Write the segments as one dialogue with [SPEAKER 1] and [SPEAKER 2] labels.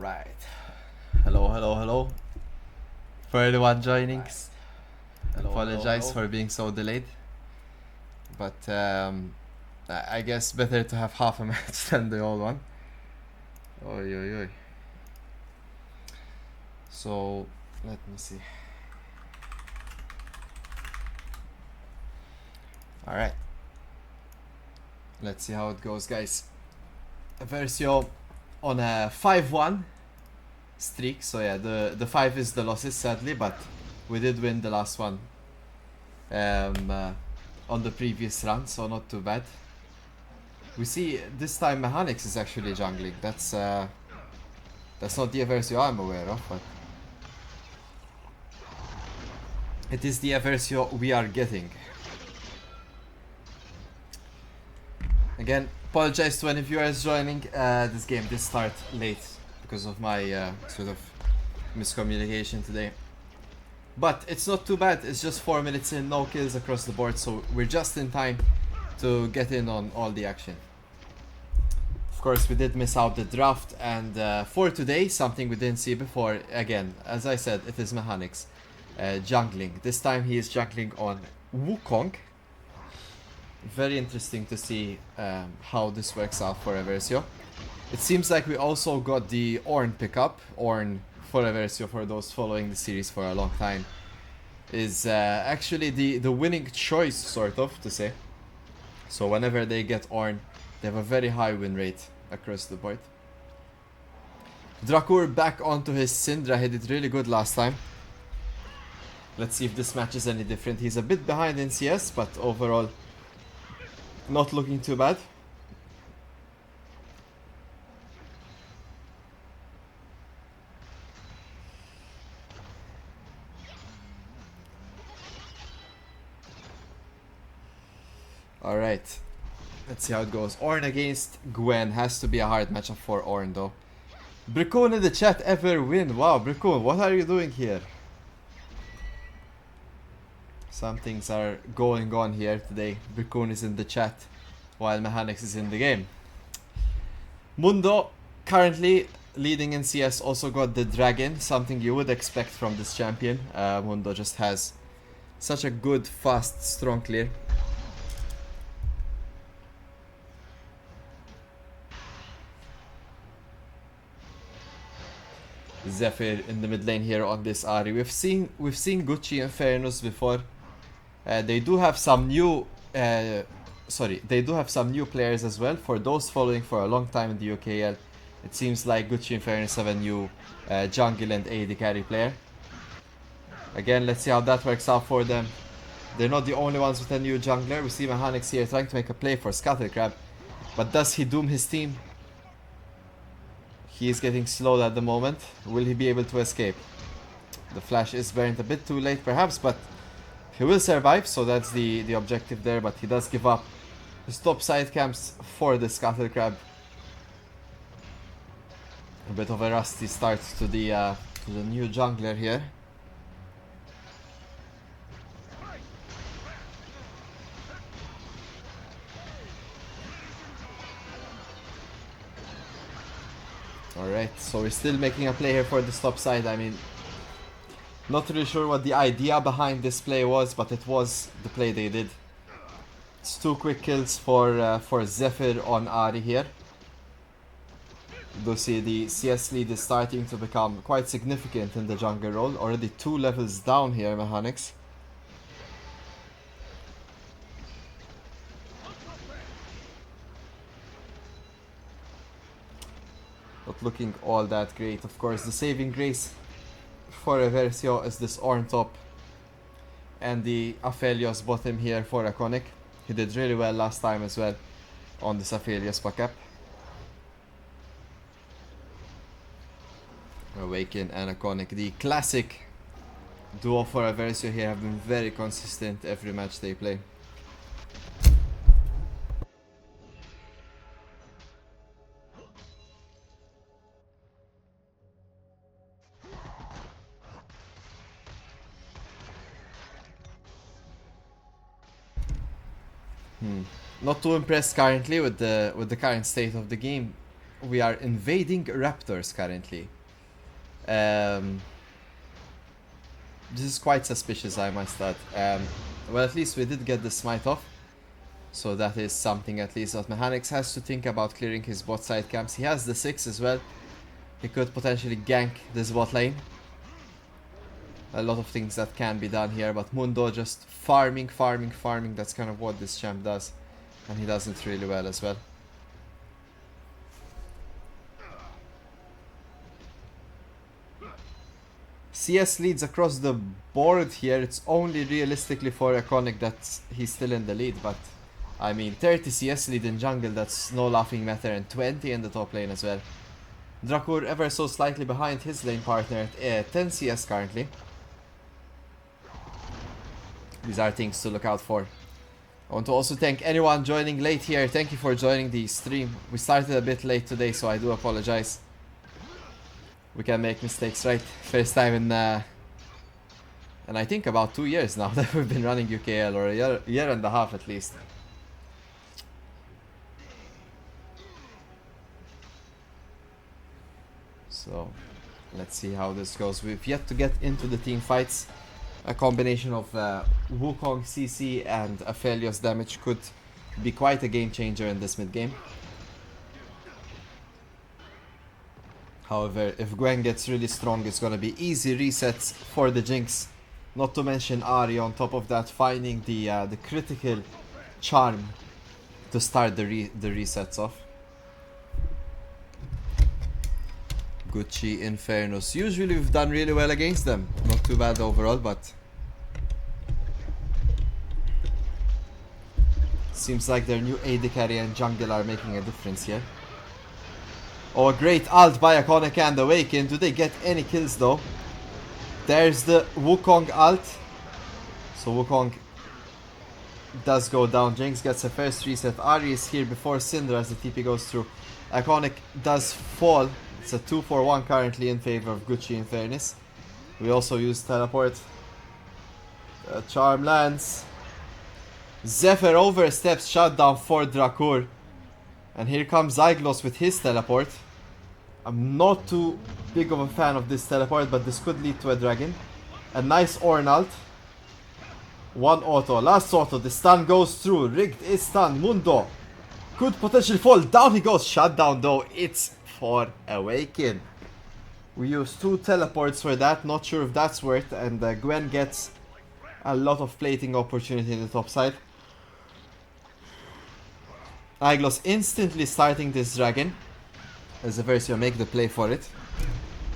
[SPEAKER 1] Alright. Hello, hello, hello. For anyone joining, apologize for being so delayed. But I guess better to have half a match than the whole one. Oi, oi, oi. So, let me see. Alright. Let's see how it goes, guys. Eversio on a 5-1 streak. So yeah, the 5 is the losses, sadly, but we did win the last one on the previous run, so not too bad. We see this time Mechanics is actually jungling. That's not the Eversio I'm aware of, but it is the Eversio we are getting. Again, apologize to any viewers joining. This game did start late because of my sort of miscommunication today. But it's not too bad. It's just 4 minutes in, no kills across the board, so we're just in time to get in on all the action. Of course, we did miss out the draft, and for today, something we didn't see before. Again, as I said, it is Mechanics jungling. This time he is jungling on Wukong. Very interesting to see how this works out for Eversio. It seems like we also got the Ornn pickup. Ornn for Eversio, for those following the series for a long time, is actually the winning choice, sort of, to say. So whenever they get Ornn, they have a very high win rate across the board. Drakur back onto his Syndra. He did really good last time. Let's see if this match is any different. He's a bit behind in CS, but overall not looking too bad. Alright. Let's see how it goes. Ornn against Gwen. Has to be a hard matchup for Ornn, though. Brickon in the chat, ever win. Wow, Brickon, what are you doing here? Some things are going on here today. Brickon is in the chat while Mechanics is in the game. Mundo currently leading in CS, also got the Dragon, something you would expect from this champion. Mundo just has such a good, fast, strong clear. Zephyr in the mid lane here on this Ahri. We've seen Gucci and Infernus before. They do have some new they do have some new players as well. For those following for a long time in the UKL, it seems like Gucci and Infernus have a new jungle and AD carry player. Again, let's see how that works out for them. They're not the only ones with a new jungler. We see Mechanics here trying to make a play for Scuttlecrab, but does he doom his team? He is getting slowed at the moment. Will he be able to escape? The flash is burned a bit too late perhaps, but he will survive, so that's the objective there. But he does give up his top side camps for the Scuttlecrab. A bit of a rusty start to the new jungler here. Alright, so we're still making a play here for the top side. I mean, not really sure what the idea behind this play was, but it was the play they did. It's 2 quick kills for Zephyr on Ahri here. You do see the CS lead is starting to become quite significant in the jungle role. Already 2 levels down here, Mechanics. Not looking all that great. Of course, the saving grace for Eversio is this Ornn top and the Aphelios bottom here for Iconic. He did really well last time as well on this Aphelios backup. Awaken and Iconic, the classic duo for Eversio here, have been very consistent every match they play. Not too impressed currently with the current state of the game. we are invading raptors currently. This is quite suspicious, I must add. Well, at least we did get the smite off. So that is something at least that Mechanics has to think about clearing his bot side camps. He has the 6 as well. He could potentially gank this bot lane. A lot of things that can be done here, but Mundo just farming. That's kind of what this champ does. And he does it really well as well. CS leads across the board here. It's only realistically for Iconic that he's still in the lead, but I mean 30 CS lead in jungle, that's no laughing matter, and 20 in the top lane as well. Drakur ever so slightly behind his lane partner at 10 CS currently. These are things to look out for. I want to also thank anyone joining late here. Thank you for joining the stream. We started a bit late today, so I do apologize. We can make mistakes, right? First time in and I think about 2 years now that we've been running UKL, or a year and a half at least. So let's see how this goes. We've yet to get into the team fights. A combination of Wukong CC and Aphelios damage could be quite a game changer in this mid game. However, if Gwen gets really strong, it's gonna be easy resets for the Jinx. Not to mention Ahri on top of that, finding the critical charm to start the resets off. Gucci, Infernus. Usually we've done really well against them. Not too bad overall, but seems like their new AD carry and jungle are making a difference here. Oh, a great ult by Iconic and Awaken. Do they get any kills though? There's the Wukong ult. So Wukong does go down. Jinx gets a first reset. Ahri is here before Syndra as the TP goes through. Iconic does fall. It's a 2-for-1 currently in favor of Gucci in fairness. We also use teleport. Charm lands. Zephyr oversteps shutdown for Drakur. And here comes Zyglos with his teleport. I'm not too big of a fan of this teleport, but this could lead to a dragon. A nice Ornn ult. One auto, last auto, the stun goes through. Rigged is stunned. Mundo could potentially fall. Down he goes. Shut down though. It's for Awaken. We use 2 teleports for that. Not sure if that's worth. And Gwen gets a lot of plating opportunity in the top side. Aiglos instantly starting this dragon as Eversio make the play for it.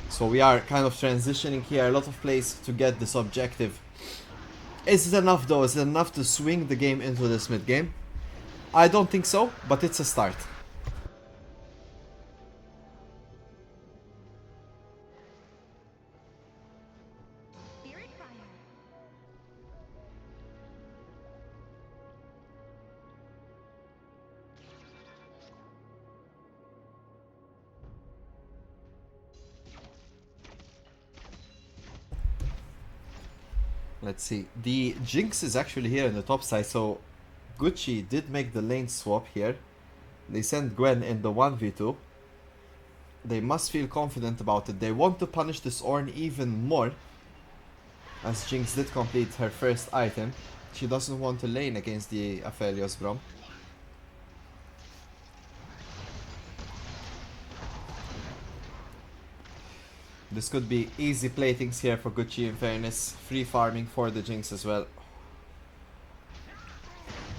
[SPEAKER 1] So we are kind of transitioning here. A lot of plays to get this objective. Is it enough though? Is it enough to swing the game into this mid game? I don't think so, but it's a start. Let's see. The Jinx is actually here in the top side, so Gucci did make the lane swap here. They sent Gwen in the 1v2. They must feel confident about it. They want to punish this Ornn even more, as Jinx did complete her first item. She doesn't want to lane against the Aphelios Brom. This could be easy platings here for Gucci in fairness. Free farming for the Jinx as well.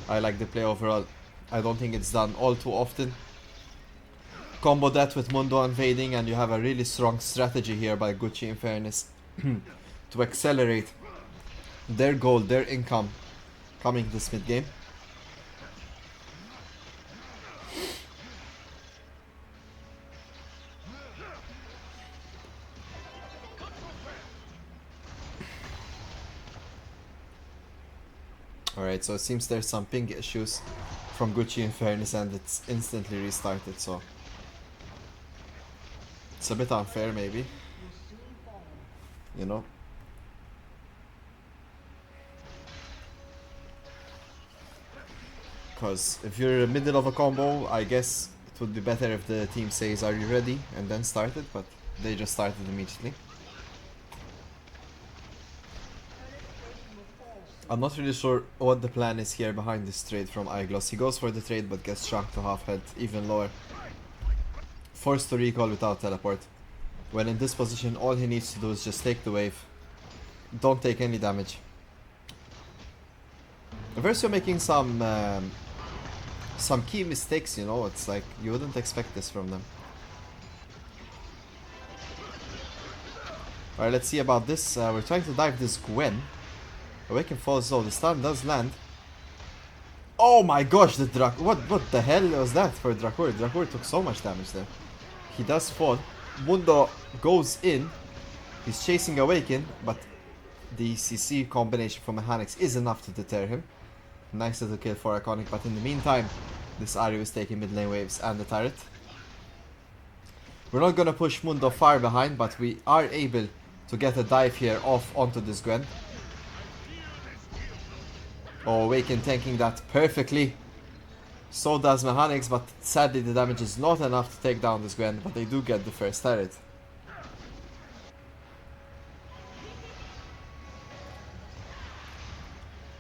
[SPEAKER 1] I like the play overall. I don't think it's done all too often. Combo that with Mundo invading and you have a really strong strategy here by Gucci in fairness to accelerate their goal, their income coming this mid game. Alright, so it seems there's some ping issues from Gucci in fairness and it's instantly restarted, so it's a bit unfair maybe, you know. Because if you're in the middle of a combo, I guess It would be better if the team says, "Are you ready?" and then started, but they just started immediately. I'm not really sure what the plan is here behind this trade from Iglos. He goes for the trade but gets shrunk to half health, even lower. Forced to recall without teleport. When in this position, all he needs to do is just take the wave. Don't take any damage. Eversio making some key mistakes, you know. It's like you wouldn't expect this from them. Alright, let's see about this. We're trying to dive this Gwen. Awaken falls low. The stun does land. Oh my gosh, the what the hell was that for Drakur? Drakur took so much damage there. He does fall. Mundo goes in. He's chasing Awaken, but the CC combination from Mechanics is enough to deter him. Nice little kill for Iconic, but in the meantime, this Aryu is taking mid lane waves and the turret. We're not gonna push Mundo far behind, but we are able to get a dive here off onto this Gwen. Oh, Awaken tanking that perfectly. So does Mechanics, but sadly the damage is not enough to take down this Gwen, but they do get the first turret.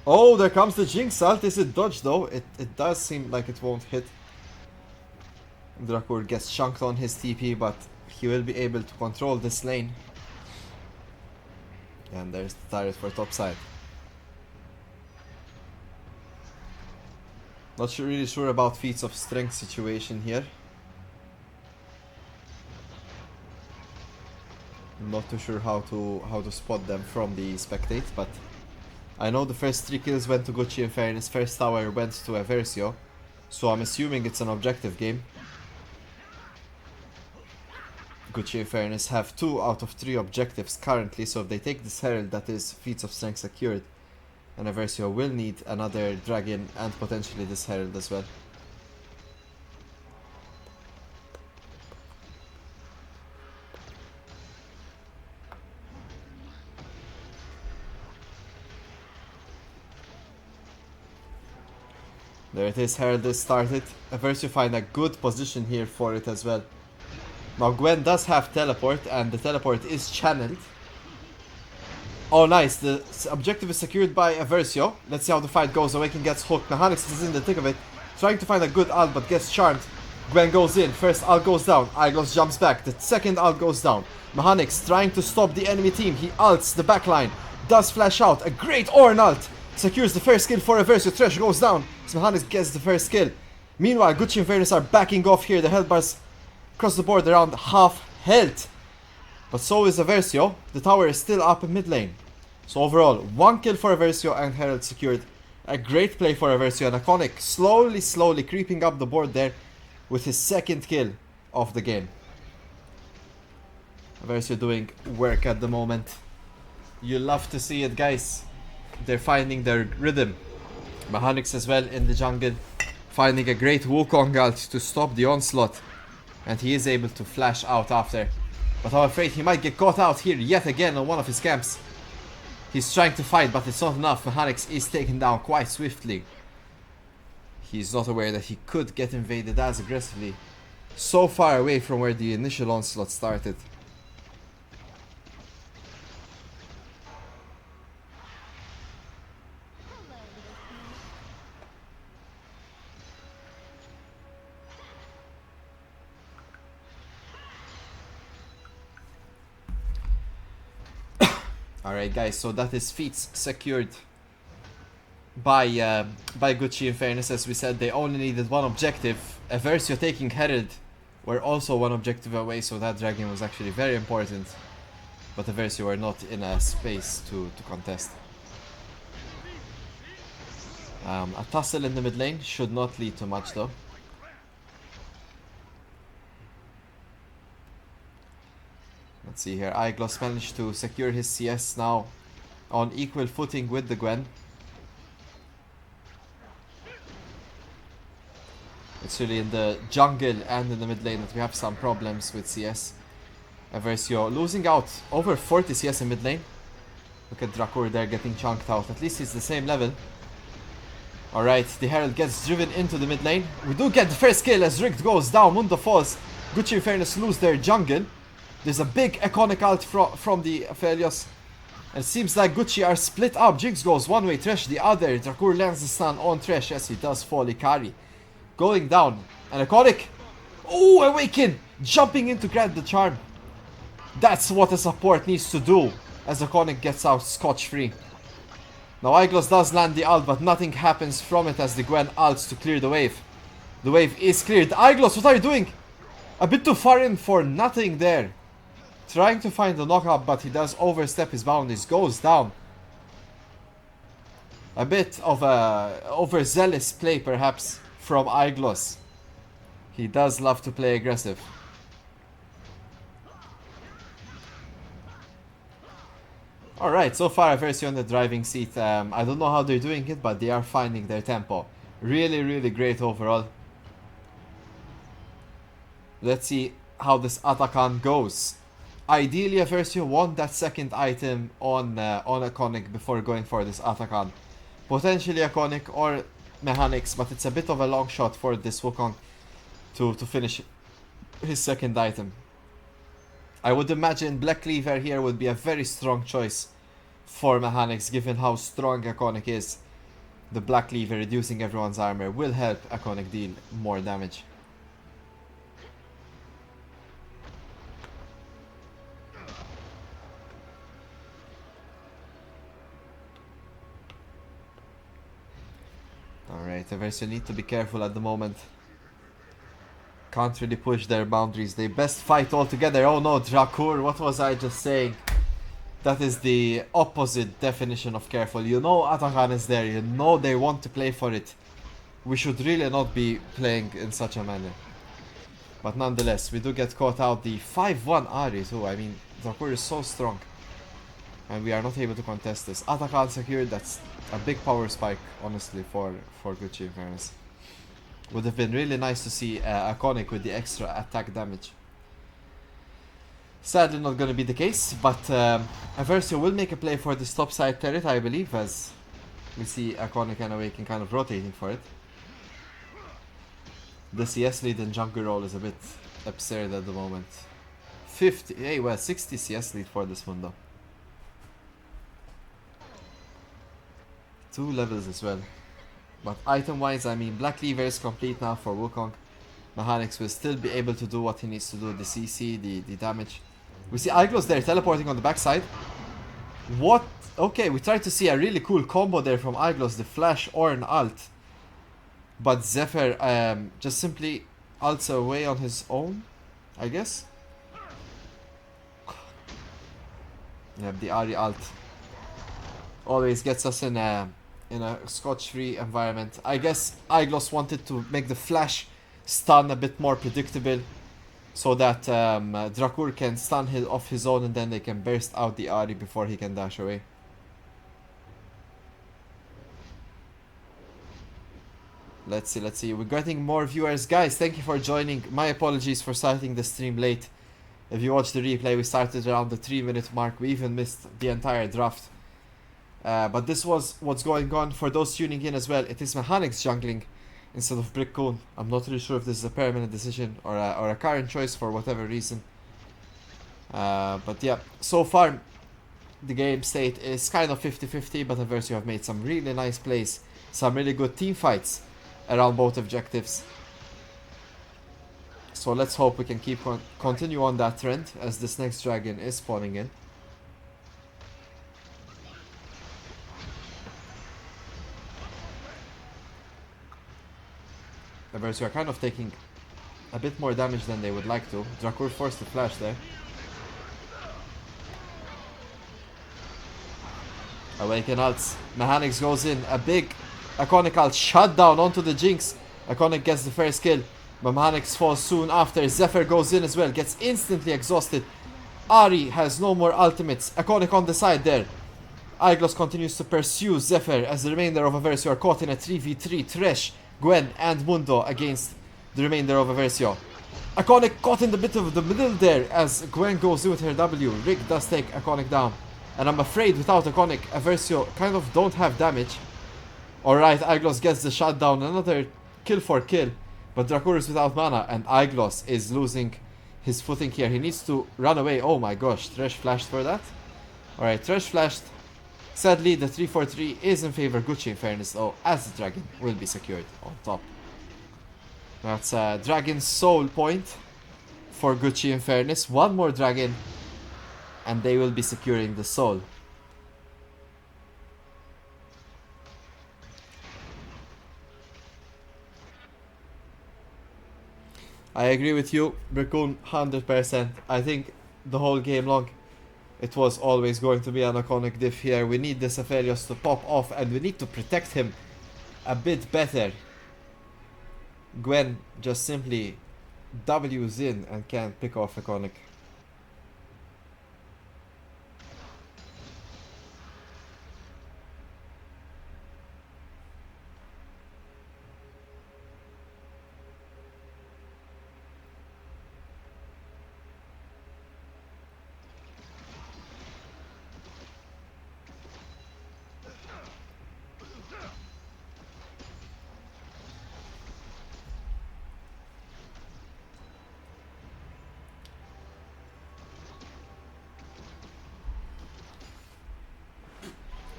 [SPEAKER 1] Oh, there comes the Jinx ult. Is it dodged though? It does seem like it won't hit. Drakur gets chunked on his TP, but he will be able to control this lane. And there's the turret for topside. Not really sure about feats of strength situation here. I'm not too sure how to spot them from the spectate, but I know the first 3 kills went to Gucci Infernus, first tower went to Eversio, so I'm assuming it's an objective game. Gucci Infernus have 2 out of 3 objectives currently, so if they take this Herald, that is feats of strength secured. And Eversio will need another dragon and potentially this Herald as well. There it is, Herald is started. Eversio find a good position here for it as well. Now Gwen does have teleport and the teleport is channeled. Oh nice, the objective is secured by Eversio. Let's see how the fight goes. Awaken gets hooked. Mechanics is in the thick of it. Trying to find a good ult but gets charmed. Gwen goes in. First ult goes down. Iglos jumps back. The second ult goes down. Mechanics trying to stop the enemy team. He ults the backline. Does flash out. A great Ornn ult. Secures the first kill for Eversio. Thresh goes down. So Mechanics gets the first kill. Meanwhile, Gucci and Infernus are backing off here. The health bars across the board around half health. But so is Eversio. The tower is still up in mid lane. So overall, 1 kill for Eversio and Herald secured. A great play for Eversio and Iconic slowly creeping up the board there with his second kill of the game. Eversio doing work at the moment. You love to see it, guys. They're finding their rhythm. Mechanics as well in the jungle. Finding a great Wukong ult to stop the onslaught. And he is able to flash out after. But I'm afraid he might get caught out here yet again on one of his camps. He's trying to fight, but it's not enough. Mechanics is taken down quite swiftly. He's not aware that he could get invaded as aggressively. So far away from where the initial onslaught started. Alright guys, so that is feats secured by Gucci Infernus. As we said, they only needed 1 objective. Eversio taking Herald were also 1 objective away, so that dragon was actually very important. But Eversio were not in a space to contest. A tussle in the mid lane should not lead to much though. Let's see here, Iglos managed to secure his CS now on equal footing with the Gwen. It's really in the jungle and in the mid lane that we have some problems with CS. Eversio losing out over 40 CS in mid lane. Look at Drakur there getting chunked out. At least he's the same level. Alright, the Herald gets driven into the mid lane. We do get the first kill as Rick goes down, Mundo falls. Gucci and Infernus lose their jungle. There's a big iconic ult from the Aphelios. And it seems like Gucci are split up. Jinx goes one way, Thresh the other. Drakur lands the stun on Thresh as he does fall Ikari. Going down. An iconic. Oh, Awaken! Jumping in to grab the charm. That's what a support needs to do as iconic gets out scotch-free. Now Iglos does land the ult, but nothing happens from it as the Gwen ults to clear the wave. The wave is cleared. Iglos, what are you doing? A bit too far in for nothing there. Trying to find the knockup, but he does overstep his boundaries. Goes down. A bit of a overzealous play perhaps from Iglos. He does love to play aggressive. Alright, so far Eversio on the driving seat. I don't know how they're doing it, but they are finding their tempo. Really, really great overall. Let's see how this Atakan goes. Ideally, Eversio want that second item on Iconic before going for this Atakan. Potentially Iconic or Mechanics, but it's a bit of a long shot for this Wukong to finish his second item. I would imagine Black Cleaver here would be a very strong choice for Mechanics, given how strong Iconic is. The Black Cleaver reducing everyone's armor will help Iconic deal more damage. Alright, Eversio need to be careful at the moment. Can't really push their boundaries. They best fight all together. Oh no, Drakur, what was I just saying? That is the opposite definition of careful. You know Atakan is there. You know they want to play for it. We should really not be playing in such a manner. But nonetheless, we do get caught out. The 5-1 Ari too. I mean, Drakur is so strong. And we are not able to contest this. Atakan secured. That's a big power spike, honestly, for Gucci in fairness. Would have been really nice to see Iconic with the extra attack damage. Sadly not going to be the case, but Eversio will make a play for this top side turret, I believe, as we see Iconic and Awaken kind of rotating for it. The CS lead in jungle role is a bit absurd at the moment. 50, hey, well, 60 CS lead for this one though. 2 levels as well. But item wise, I mean, Black Cleaver is complete now for Wukong. Mechanics will still be able to do what he needs to do, the CC, the damage. We see Iglos there teleporting on the backside. What? Okay, we tried to see a really cool combo there from Iglos, the flash or an ult. But Zephyr just simply ults away on his own, I guess. Yeah, the Ari ult always gets us in a scotch-free environment. I guess Iglos wanted to make the flash stun a bit more predictable, so that Drakur can stun off his own and then they can burst out the Ari before he can dash away. Let's see. We're getting more viewers. Guys, thank you for joining. My apologies for starting the stream late. If you watch the replay, we started around the 3-minute mark. We even missed the entire draft. But this was what's going on. For those tuning in as well, it is Mechanics jungling instead of Brickcoon. I'm not really sure if this is a permanent decision or a current choice for whatever reason. But yeah, so far the game state is kind of 50-50, but Eversio have made some really nice plays, some really good team fights around both objectives. So let's hope we can continue on that trend as this next dragon is spawning in. Eversio are kind of taking a bit more damage than they would like to. Drakur forced the flash there. Awaken ults. Mechanics goes in. A big Iconic ult shut down onto the Jinx. Iconic gets the first kill. Mechanics falls soon after. Zephyr goes in as well. Gets instantly exhausted. Ari has no more ultimates. Iconic on the side there. Iglos continues to pursue Zephyr as the remainder of Eversio are caught in a 3v3. Thresh, Gwen and Mundo against the remainder of Eversio. Iconic caught in the bit of the middle there as Gwen goes in with her W. Rick does take Iconic down. And I'm afraid without Iconic, Eversio kind of don't have damage Alright, Aiglos gets the shutdown. Another kill for kill. But Dracor is without mana, and Aiglos is losing his footing here. He needs to run away. Oh my gosh, Thresh flashed for that. Alright, Thresh flashed. Sadly, the 3-4-3 is in favor of Gucci Infernus, though, as the dragon will be secured on top. That's a dragon soul point for Gucci Infernus. One more dragon, and they will be securing the soul. I agree with you, Brickoon, 100%. I think the whole game long, it was always going to be an iconic diff here. We need this Eversio to pop off, and we need to protect him a bit better. Gwen just simply W's in and can't pick off iconic.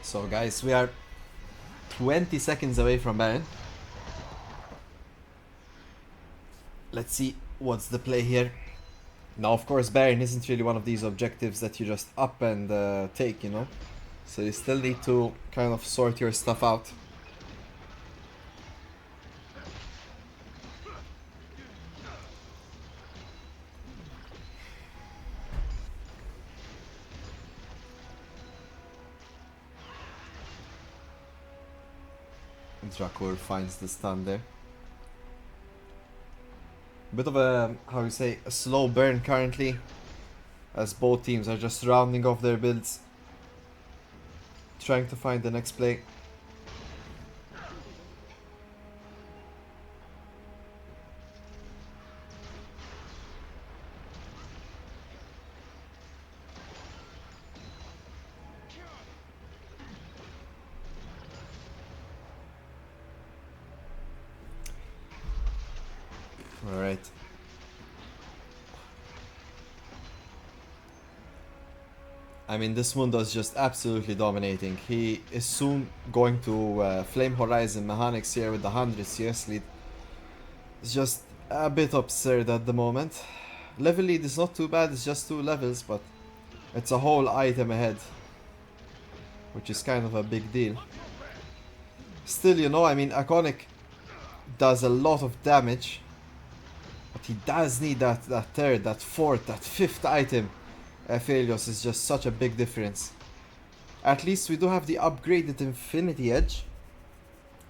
[SPEAKER 1] So guys, we are 20 seconds away from Baron. Let's see what's the play here. Now of course Baron isn't really one of these objectives that you just up and take, you know. So you still need to kind of sort your stuff out. Dracor finds the stun there. Bit of a, how you say, a slow burn currently, as both teams are just rounding off their builds, trying to find the next play. Alright. I mean, this Mundo is just absolutely dominating. He is soon going to Flame Horizon mechanics here with the 100 CS lead. It's just a bit absurd at the moment. Level lead is not too bad, it's just 2 levels, but it's a whole item ahead, which is kind of a big deal. Still, you know, I mean, Iconic does a lot of damage, but he does need that third, that fourth, that fifth item. Phelios is just such a big difference. At least we do have the upgraded Infinity Edge.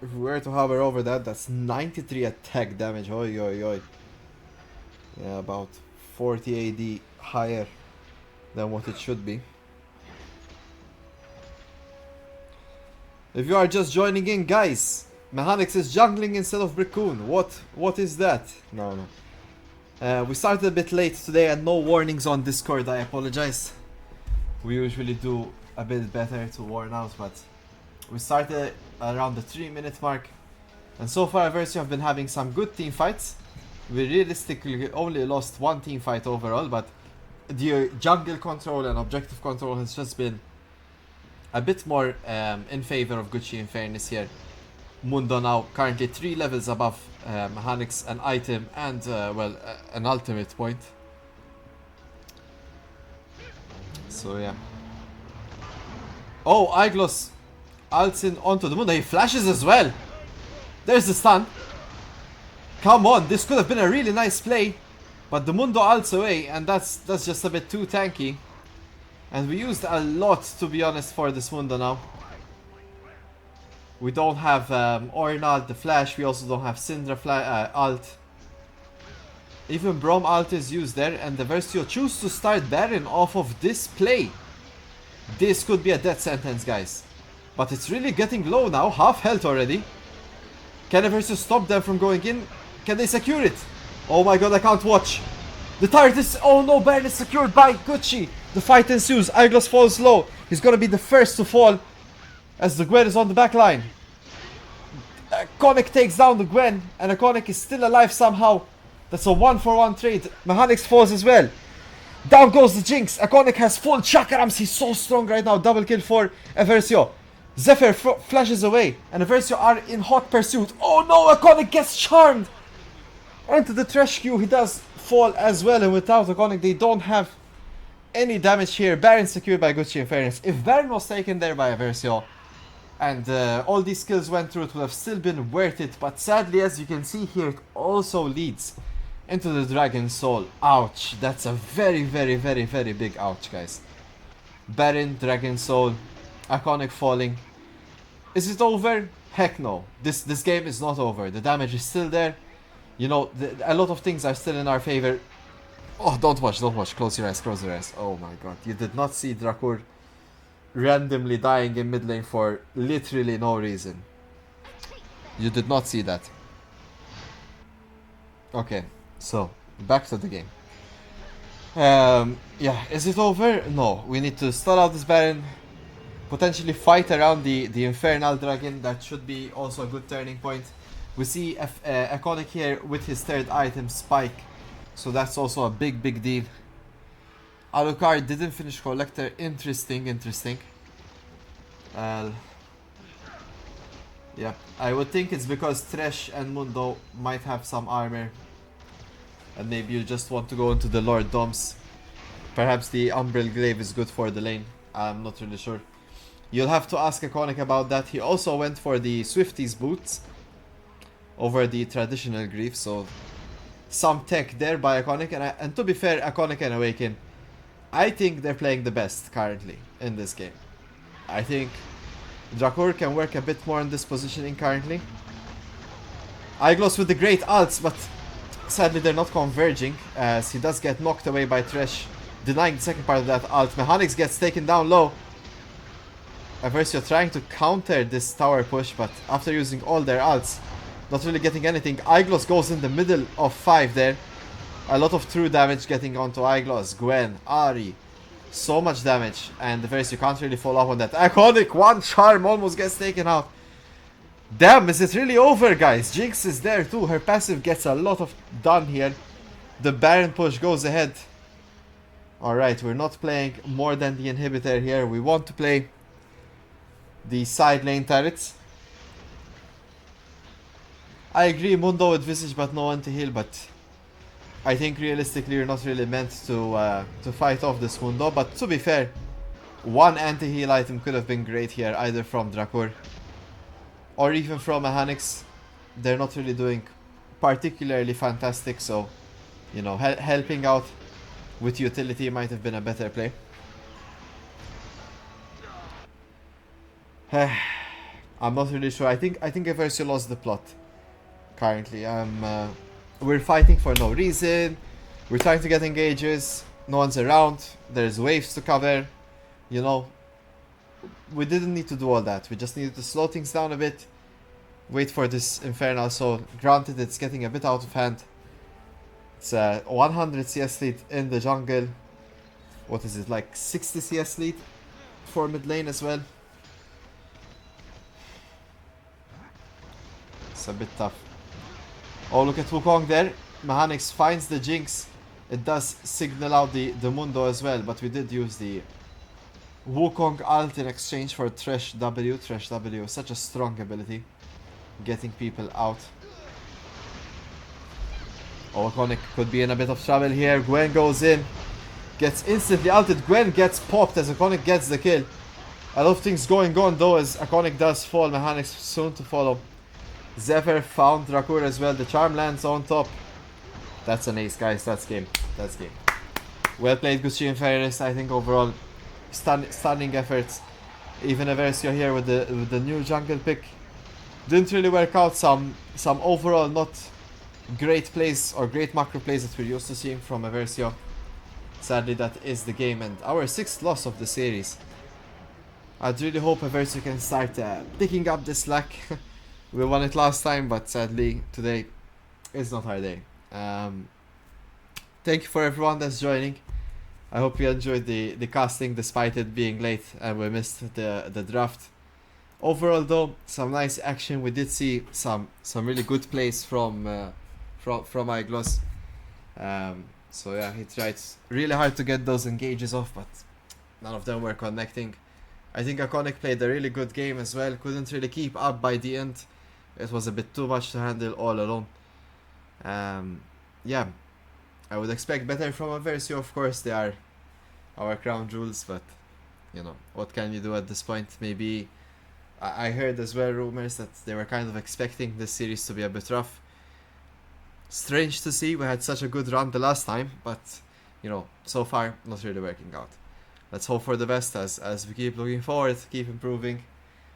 [SPEAKER 1] If we were to hover over that, that's 93 attack damage. Oi, oi, oi. Yeah, about 40 AD higher than what it should be. If you are just joining in, guys, Mechanics is jungling instead of Brickoon. What is that? No. We started a bit late today and no warnings on Discord, I apologize. We usually do a bit better to warn out, but we started around the 3-minute mark. And so far Eversio have been having some good team fights. We realistically only lost 1 team fight overall, but the jungle control and objective control has just been a bit more in favor of Gucci Infernus here. Mundo now currently 3 levels above mechanics, an item, and well, an ultimate point. So yeah. Oh, Aiglos ults in onto the Mundo. He flashes as well. There's the stun. Come on, this could have been a really nice play, but the Mundo ults away, and that's just a bit too tanky. And we used a lot, to be honest, for this Mundo now. We don't have Ornal, the Flash, we also don't have Syndra ult. Even Braum ult is used there, and the Eversio choose to start Baron off of this play. This could be a death sentence, guys. But it's really getting low now, half health already. Can Eversio stop them from going in? Can they secure it? Oh my god, I can't watch. The turret is... Oh no, Baron is secured by Gucci. The fight ensues, Aiglos falls low. He's gonna be the first to fall, as the Gwen is on the back line. Iconic takes down the Gwen, and Iconic is still alive somehow. That's a 1-for-1 trade. Mechanics falls as well. Down goes the Jinx. Iconic has full chakrams. He's so strong right now. Double kill for Eversio. Zephyr flashes away, and Eversio are in hot pursuit. Oh no, Iconic gets charmed. Into the trash queue, he does fall as well, and without Iconic, they don't have any damage here. Baron secured by Gucci Infernus. If Baron was taken there by Eversio, and all these skills went through, it would have still been worth it. But sadly, as you can see here, it also leads into the Dragon Soul. Ouch. That's a very, very, very, very big ouch, guys. Baron, Dragon Soul, Iconic falling. Is it over? Heck no. This game is not over. The damage is still there. You know, a lot of things are still in our favor. Oh, don't watch, don't watch. Close your eyes, close your eyes. Oh my god. You did not see Drakur randomly dying in mid lane for literally no reason. You did not see that. Okay, so back to the game. Yeah, is it over? No, we need to stall out this Baron, potentially fight around the Infernal Dragon. That should be also a good turning point. We see Iconic here with his third item, Spike, so that's also a big deal. Alucard didn't finish Collector. Interesting. Yeah, I would think it's because Thresh and Mundo might have some armor, and maybe you just want to go into the Lord Doms. Perhaps the Umbral Glaive is good for the lane. I'm not really sure. You'll have to ask Iconic about that. He also went for the Swifties boots over the traditional Grief, so some tech there by Iconic. And to be fair, Iconic and Awaken, I think they're playing the best currently in this game. I think Drakur can work a bit more on this positioning currently. Iglos with the great ults, but sadly they're not converging, as he does get knocked away by Thresh, denying the second part of that ult. Mechanics gets taken down low. Eversio trying to counter this tower push, but after using all their ults, not really getting anything. Iglos goes in the middle of 5 there. A lot of true damage getting onto Iglos, Gwen, Ahri. So much damage, and Eversio can't really follow up on that. Iconic, one charm almost gets taken out. Damn, is it really over, guys? Jinx is there too. Her passive gets a lot of done here. The Baron push goes ahead. Alright, we're not playing more than the inhibitor here. We want to play the side lane turrets. I agree, Mundo with Visage but no anti-heal, but I think realistically you're not really meant to fight off this Mundo. But to be fair, one anti-heal item could have been great here, either from Drakur or even from Mechanics. They're not really doing particularly fantastic, so you know, helping out with utility might have been a better play. I'm not really sure. I think Eversio lost the plot currently. We're fighting for no reason. We're trying to get engages. No one's around. There's waves to cover. You know, we didn't need to do all that. We just needed to slow things down a bit. Wait for this Infernal Soul. Granted, it's getting a bit out of hand. It's 100 CS lead in the jungle. What is it, like 60 CS lead for mid lane as well? It's a bit tough. Oh, look at Wukong there. Mechanics finds the Jinx. It does signal out the Mundo as well, but we did use the Wukong ult in exchange for Thresh W. Thresh W is such a strong ability, getting people out. Oh, Iconic could be in a bit of trouble here. Gwen goes in, gets instantly ulted. Gwen gets popped as Iconic gets the kill. A lot of things going on though, as Iconic does fall. Mechanics soon to follow. Zephyr found Drakur as well. The charm lands on top. That's an ace, guys. That's game. That's game. Well played, Gucci and Ferris. I think overall, stunning efforts. Even Eversio here with the new jungle pick. Didn't really work out. Some overall not great plays or great macro plays that we're used to seeing from Eversio. Sadly, that is the game and our 6th loss of the series. I'd really hope Eversio can start picking up the slack. We won it last time, but sadly today is not our day. Thank you for everyone that's joining. I hope you enjoyed the casting despite it being late and we missed the draft. Overall, though, some nice action. We did see some really good plays from Iglos. So yeah, he tried really hard to get those engages off, but none of them were connecting. I think Iconic played a really good game as well. Couldn't really keep up by the end. It was a bit too much to handle all alone. Yeah, I would expect better from Eversio. Of course, they are our crown jewels, but you know, what can you do at this point? Maybe I heard as well rumors that they were kind of expecting this series to be a bit rough. Strange to see, we had such a good run the last time, but you know, so far not really working out. Let's hope for the best as we keep looking forward, keep improving,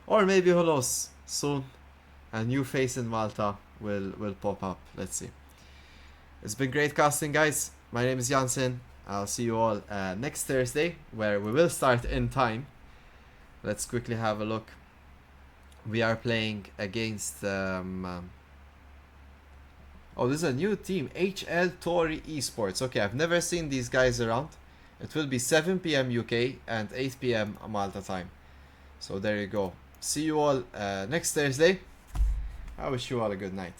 [SPEAKER 1] or maybe who knows, soon a new face in Malta will pop up. Let's see. It's been great casting, guys. My name is Jansen. I'll see you all next Thursday, where we will start in time. Let's quickly have a look. We are playing against oh, this is a new team, HL Tori Esports. Okay, I've never seen these guys around. It will be 7 p.m. UK and 8 p.m. Malta time. So there you go. See you all next Thursday. I wish you all a good night.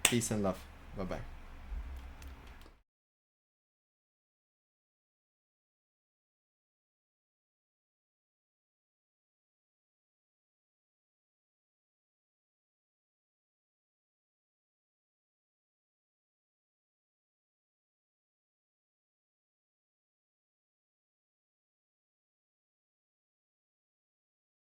[SPEAKER 1] Peace and love. Bye bye.